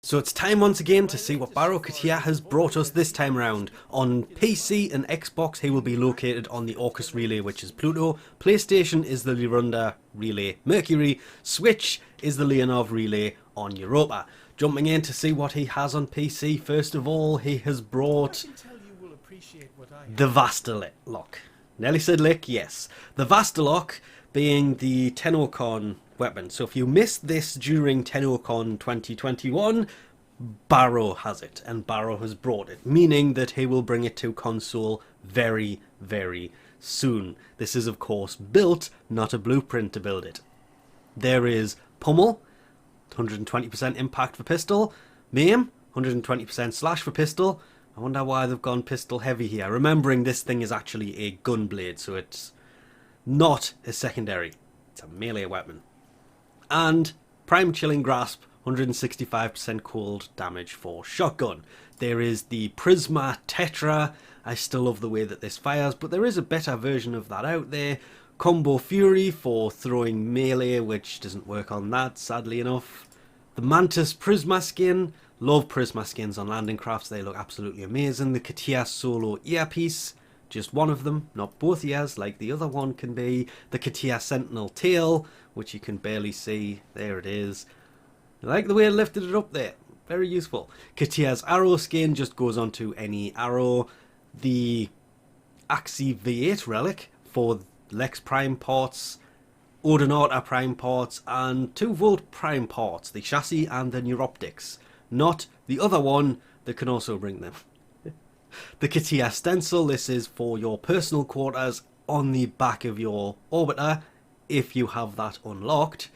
So it's time once again to see what Baro has brought us this time around. On PC and Xbox he will be located on the Orcus Relay, which is Pluto. PlayStation is the Lirunda Relay Mercury. Switch is the Leonov Relay on Europa. Jumping in to see what he has on PC, first of all he has brought the Vastilok. Nearly said lick, yes. The Vastilok being the Tenocon weapon. So if you missed this during Tenocon 2021, Baro has it, and Baro has brought it, meaning that he will bring it to console very, very soon. This is of course built, not a blueprint to build it. There is pummel, 120% impact for pistol, maim, 120% slash for pistol. I wonder why they've gone pistol heavy here, remembering this thing is actually a gun blade, so it's not a secondary, it's a melee weapon. And prime chilling grasp, 165% cold damage for shotgun. There is the prisma tetra. I still love the way that this fires, but there is a better version of that out there. Combo fury for throwing melee, which doesn't work on that, sadly enough. The mantis prisma skin. Love prisma skins on landing crafts, they look absolutely amazing. The teer solo earpiece, just one of them, not both ears like the other one can be. The teer sentinel tail, which you can barely see, there it is. I like the way it lifted it up there, very useful. Teer's arrow skin just goes onto any arrow. The Axi V8 relic for Lex prime parts, Odinata prime parts, and 2-volt prime parts, the chassis and the neuroptics. Not the other one that can also bring them. The teer stencil, this is for your personal quarters on the back of your orbiter, if you have that unlocked.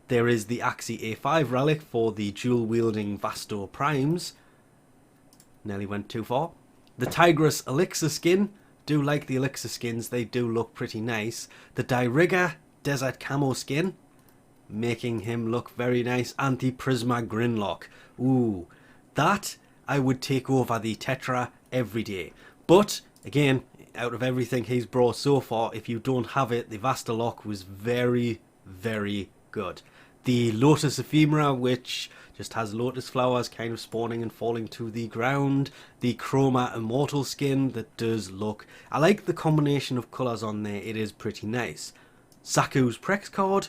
There is the Axi A5 relic for the dual-wielding Vasto primes. Nearly went too far. The tigris elixis skin, do like the elixir skins, they do look pretty nice. The diriga desert camo skin, making him look very nice. And the prisma grinlok. Ooh, that I would take over the tetra every day. But again, out of everything he's brought so far, if you don't have it, the Vastilok was very, very good. The lotus ephemera, which just has lotus flowers kind of spawning and falling to the ground. The chroma immortal skin that does look, I like the combination of colours on there, it is pretty nice. xaku's prex card,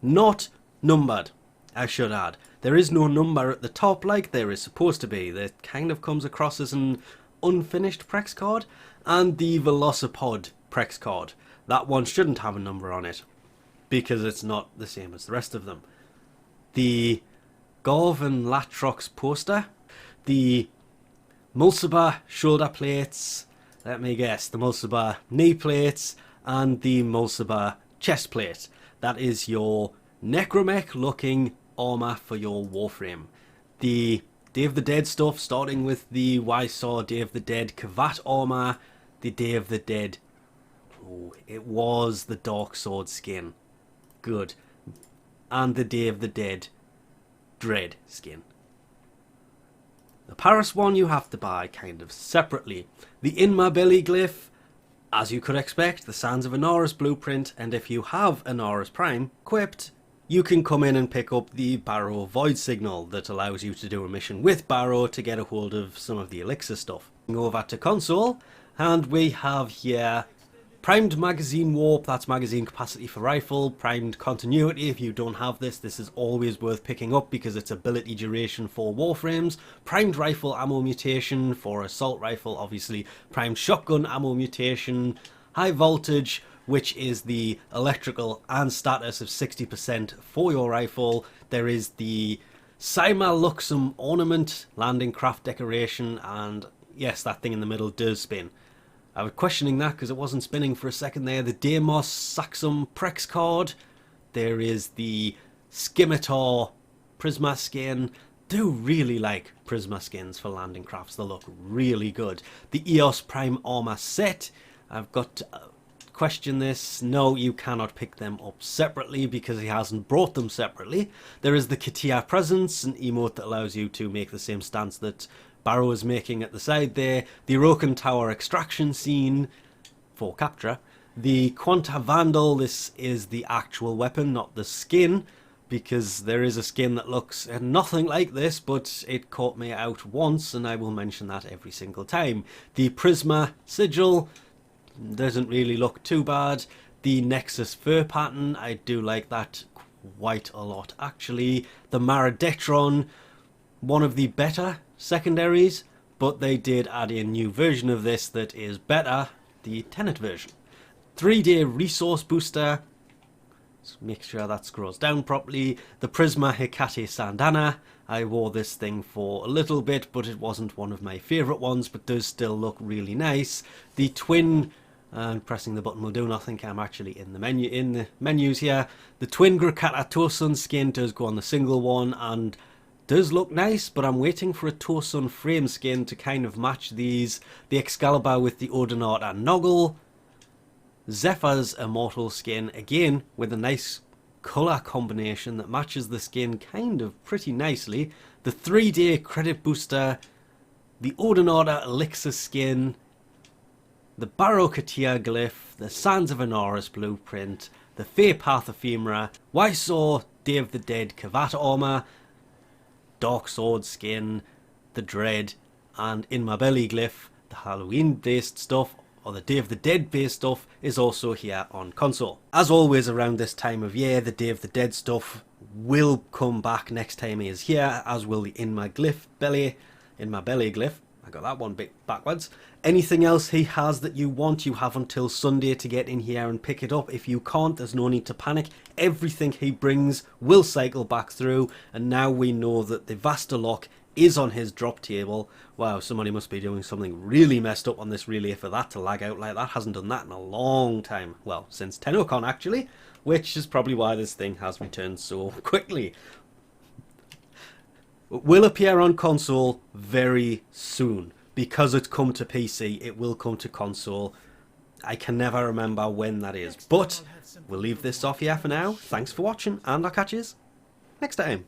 not numbered, I should add. There is no number at the top like there is supposed to be. That kind of comes across as an unfinished prex card. And the velocipod prex card. That one shouldn't have a number on it, because it's not the same as the rest of them. The garv and latrox poster. The mulciber shoulder plates. Let me guess, the mulciber knee plates. And the mulciber chest plate. That is your necromech looking armor for your Warframe. The Day of the Dead stuff, starting with the wysar Day of the Dead kavat armor, the Day of the Dead, oh, it was the dark sword skin, good, and the Day of the Dead dread skin. The Paris one you have to buy kind of separately. The In My Belly glyph, as you could expect, the Sands of Inaros blueprint, and if you have Inaros Prime equipped, you can come in and pick up the Baro void signal that allows you to do a mission with Baro to get a hold of some of the elixir stuff. Over to console, and we have here primed magazine warp, that's magazine capacity for rifle. Primed continuity, if you don't have this, this is always worth picking up because it's ability duration for Warframes. Primed rifle ammo mutation for assault rifle, obviously. Primed shotgun ammo mutation. High voltage, which is the electrical and status of 60% for your rifle. There is the Sima Luxum ornament, landing craft decoration, and yes, that thing in the middle does spin. I was questioning that because it wasn't spinning for a second there. The deimos Saxum prex card. There is the Scimitar prisma skin. Do really like prisma skins for landing crafts, they look really good. The EOS Prime Armor set. I've got to question this. No, you cannot pick them up separately because he hasn't brought them separately. There is the teer presence, an emote that allows you to make the same stance that Baro is making at the side there. The Orokin Tower extraction scene for capture. The Quanta Vandal, this is the actual weapon, not the skin. because there is a skin that looks nothing like this, but it caught me out once, and I will mention that every single time. The prisma sigil doesn't really look too bad. The Nexus fur pattern, I do like that quite a lot actually. The Maradetron, one of the better secondaries, but they did add a new version of this that is better, the Tenet version. 3-day resource booster. Let's make sure that scrolls down properly. The Prisma Hecate Sandana. I wore this thing for a little bit, but it wasn't one of my favourite ones, but does still look really nice. The twin, and pressing the button will do nothing, I'm actually in the menus here. The twin Grakata Tosun skin does go on the single one and does look nice, but I'm waiting for a Tosun frame skin to kind of match these. The Excalibur with the Odinata Noggle. Zephyr's Immortal skin, again with a nice colour combination that matches the skin kind of pretty nicely. The 3-day credit booster, the Odinata Elixis skin, the Baro glyph, the Sands of Inaros blueprint, the Fae Path Ephemera, Wysar Day of the Dead kavat armour, Dark Sword skin, the Dread, and In My Belly glyph, the Halloween based stuff, or the Day of the Dead based stuff, is also here on console. As always around this time of year, the Day of the Dead stuff will come back next time he is here, as will the In My Belly glyph. I got that one bit backwards. Anything else he has that you want, you have until Sunday to get in here and pick it up. If you can't, there's no need to panic. Everything he brings will cycle back through, and now we know that the Vastilok is on his drop table. Wow, somebody must be doing something really messed up on this relay for that to lag out like that. Hasn't done that in a long time. Well, since TennoCon actually, which is probably why this thing has returned so quickly. It will appear on console very soon. Because it's come to PC, it will come to console. I can never remember when that is. But we'll leave this off here for now. Thanks for watching, and I'll catch you next time.